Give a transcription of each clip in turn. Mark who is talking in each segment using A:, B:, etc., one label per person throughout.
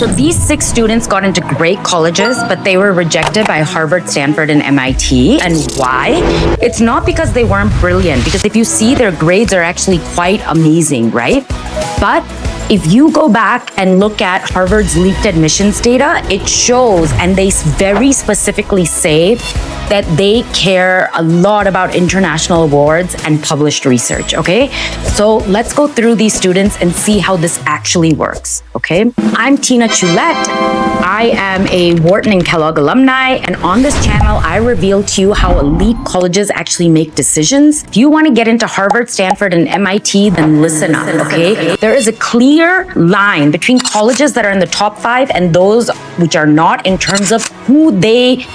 A: So these 6 students got into great colleges, but they were rejected by Harvard, Stanford, and MIT. And why? It's not because they weren't brilliant, because if you see, their grades are actually quite amazing, right? But if you go back and look at Harvard's leaked admissions data, it shows, and they very specifically say that they care a lot about international awards and published research, okay? So let's go through these students and see how this actually works, okay? I'm Tina Choulette. I am a Wharton and Kellogg alumni, and on this channel, I reveal to you how elite colleges actually make decisions. If you want to get into Harvard, Stanford, and MIT, then listen up, okay? There is a clear line between colleges that are in the top 5 and those which are not in terms of who they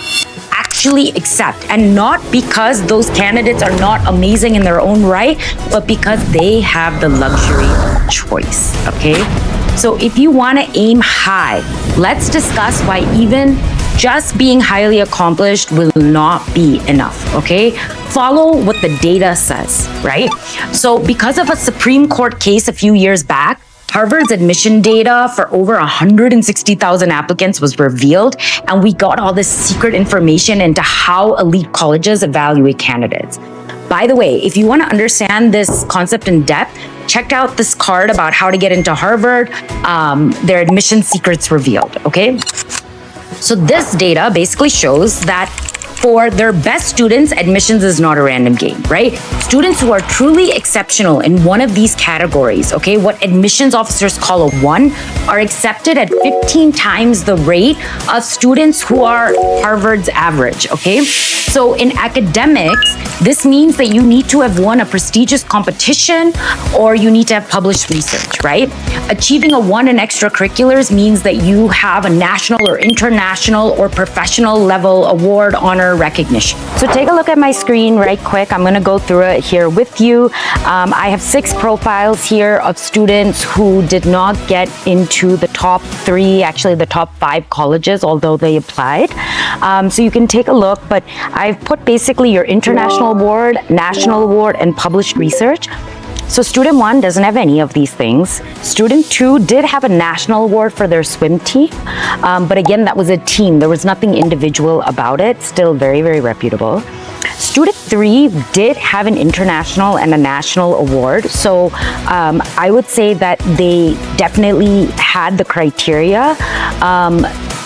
A: actually accept, and not because those candidates are not amazing in their own right, but because they have the luxury of choice, okay? So if you want to aim high, let's discuss why even just being highly accomplished will not be enough, okay? Follow what the data says, right? So because of a Supreme Court case a few years back, Harvard's admission data for over 160,000 applicants was revealed, and we got all this secret information into how elite colleges evaluate candidates. By the way, if you want to understand this concept in depth, check out this card about how to get into Harvard, their admission secrets revealed, okay? So this data basically shows that for their best students, admissions is not a random game, right? Students who are truly exceptional in one of these categories, okay, what admissions officers call a 1, are accepted at 15 times the rate of students who are Harvard's average, okay? So in academics, this means that you need to have won a prestigious competition or you need to have published research, right? Achieving a 1 in extracurriculars means that you have a national or international or professional level award, honor, recognition. So take a look at my screen right quick. I'm going to go through it here with you. I have 6 profiles here of students who did not get into the top 3, actually the top 5 colleges, although they applied. So you can take a look, but I've put basically your international award, national award, and published research. So student 1 doesn't have any of these things. Student 2 did have a national award for their swim team, but again, that was a team. There was nothing individual about it. Still very, very reputable. Student 3 did have an international and a national award. So I would say that they definitely had the criteria.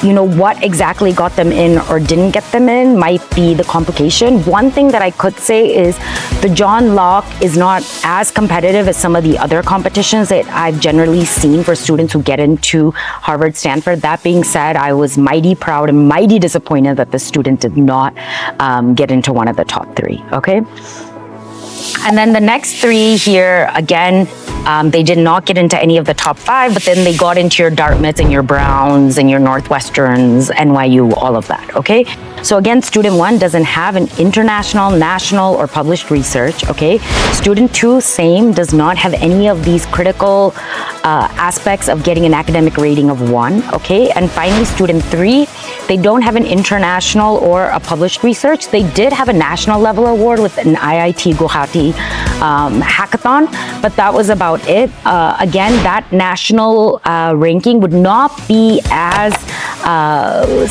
A: You know, what exactly got them in or didn't get them in might be the complication. One thing that I could say is the John Locke is not as competitive as some of the other competitions that I've generally seen for students who get into Harvard, Stanford. That being said, I was mighty proud and mighty disappointed that the student did not get into one of the top 3, okay? And then the next 3 here, again, they did not get into any of the top 5, but then they got into your Dartmouths and your Browns and your Northwesterns, NYU, all of that, okay? So again, student 1 doesn't have an international, national, or published research, okay? Student 2, same, does not have any of these critical aspects of getting an academic rating of 1, okay? And finally, student 3, they don't have an international or a published research. They did have a national level award with an IIT Guwahati hackathon, but that was about it. Again, that national ranking would not be as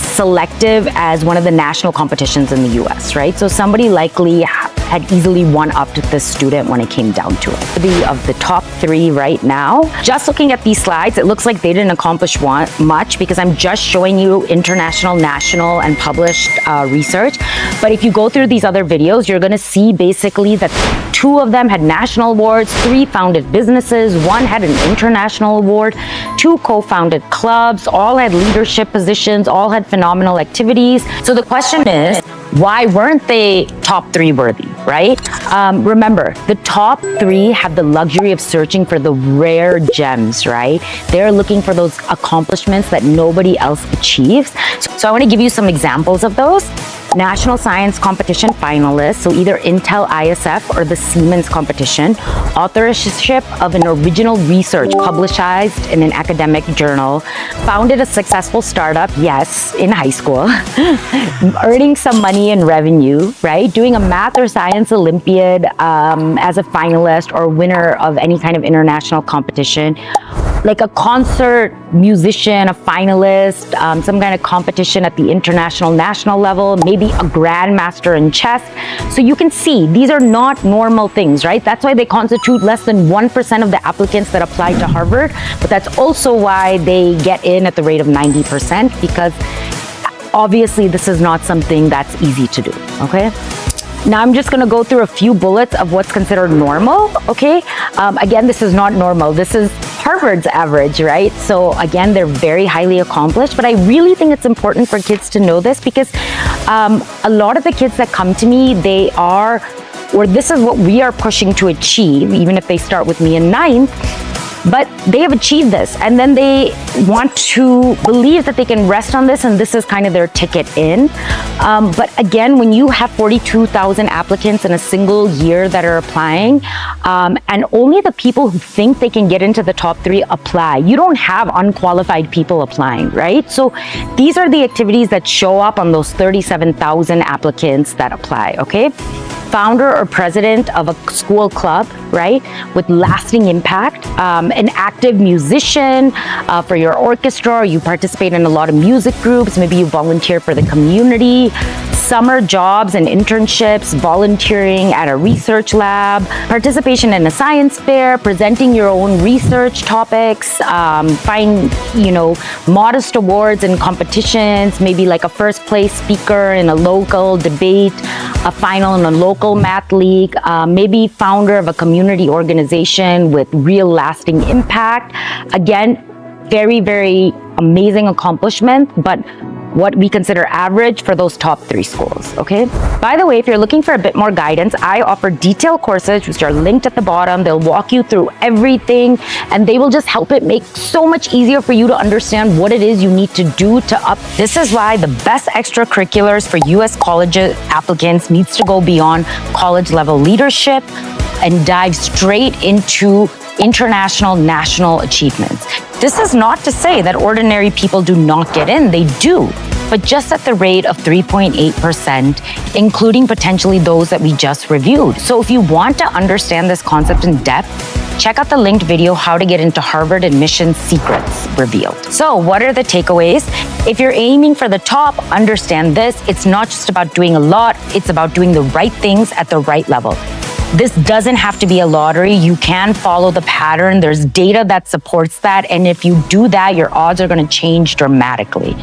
A: selective as one of the national competitions in the US, right? So somebody likely had easily one-upped this student when it came down to it. Of the top 3 right now, just looking at these slides, it looks like they didn't accomplish much because I'm just showing you international, national, and published research. But if you go through these other videos, you're going to see basically that 2 of them had national awards, 3 founded businesses, 1 had an international award, 2 co-founded clubs, all had leadership positions, all had phenomenal activities. So the question is, why weren't they top 3 worthy, right? Remember, the top 3 have the luxury of searching for the rare gems, right? They're looking for those accomplishments that nobody else achieves. So I want to give you some examples of those. national science competition finalist, so either Intel ISF or the Siemens competition, authorship of an original research published in an academic journal, founded a successful startup, yes, in high school, earning some money and revenue, right? Doing a math or science Olympiad as a finalist or winner of any kind of international competition, like a concert musician, a finalist, some kind of competition at the international, national level, maybe a grandmaster in chess. So you can see these are not normal things, right? That's why they constitute less than 1% of the applicants that apply to Harvard, but that's also why they get in at the rate of 90%, because obviously this is not something that's easy to do, okay? Now I'm just gonna go through a few bullets of what's considered normal, okay? Again, this is not normal. This is Harvard's average, right? So again, they're very highly accomplished, but I really think it's important for kids to know this because a lot of the kids that come to me, this is what we are pushing to achieve, even if they start with me in 9th, but they have achieved this and then they want to believe that they can rest on this and this is kind of their ticket in. But again, when you have 42,000 applicants in a single year that are applying, and only the people who think they can get into the top 3 apply, you don't have unqualified people applying, right? So these are the activities that show up on those 37,000 applicants that apply, okay? Founder or president of a school club, right, with lasting impact, an active musician for your orchestra, or you participate in a lot of music groups, maybe you volunteer for the community, summer jobs and internships, volunteering at a research lab, participation in a science fair, presenting your own research topics, find, modest awards and competitions, maybe like a first place speaker in a local debate, a final in a local math league, maybe founder of a community organization with real lasting impact. Again, very, very amazing accomplishment, but what we consider average for those top 3 schools, okay? By the way, if you're looking for a bit more guidance, I offer detailed courses which are linked at the bottom. They'll walk you through everything and they will just help it make so much easier for you to understand what it is you need to do to up. This is why the best extracurriculars for US college applicants needs to go beyond college level leadership and dive straight into international, national achievements. This is not to say that ordinary people do not get in, they do, but just at the rate of 3.8%, including potentially those that we just reviewed. So if you want to understand this concept in depth, check out the linked video, How to Get into Harvard Admissions Secrets Revealed. So what are the takeaways? If you're aiming for the top, understand this. It's not just about doing a lot, it's about doing the right things at the right level. This doesn't have to be a lottery. You can follow the pattern. There's data that supports that. And if you do that, your odds are going to change dramatically.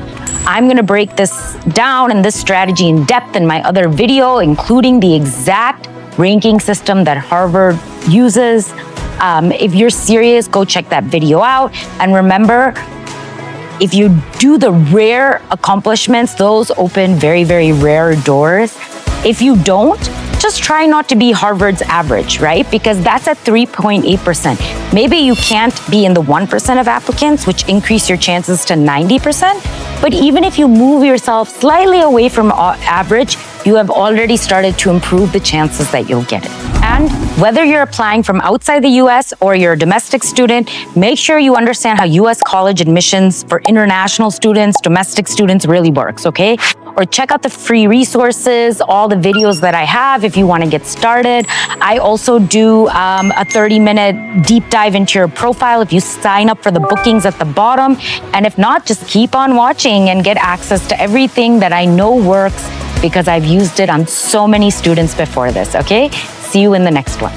A: I'm going to break this down and this strategy in depth in my other video, including the exact ranking system that Harvard uses. If you're serious, go check that video out. And remember, if you do the rare accomplishments, those open very, very rare doors. If you don't, just try not to be Harvard's average, right? Because that's at 3.8%. Maybe you can't be in the 1% of applicants, which increase your chances to 90%. But even if you move yourself slightly away from average, you have already started to improve the chances that you'll get it. And whether you're applying from outside the US or you're a domestic student, make sure you understand how US college admissions for international students, domestic students really works, okay? Or check out the free resources, all the videos that I have if you want to get started. I also do a 30-minute deep dive into your profile if you sign up for the bookings at the bottom. And if not, just keep on watching and get access to everything that I know works because I've used it on so many students before this, okay? See you in the next one.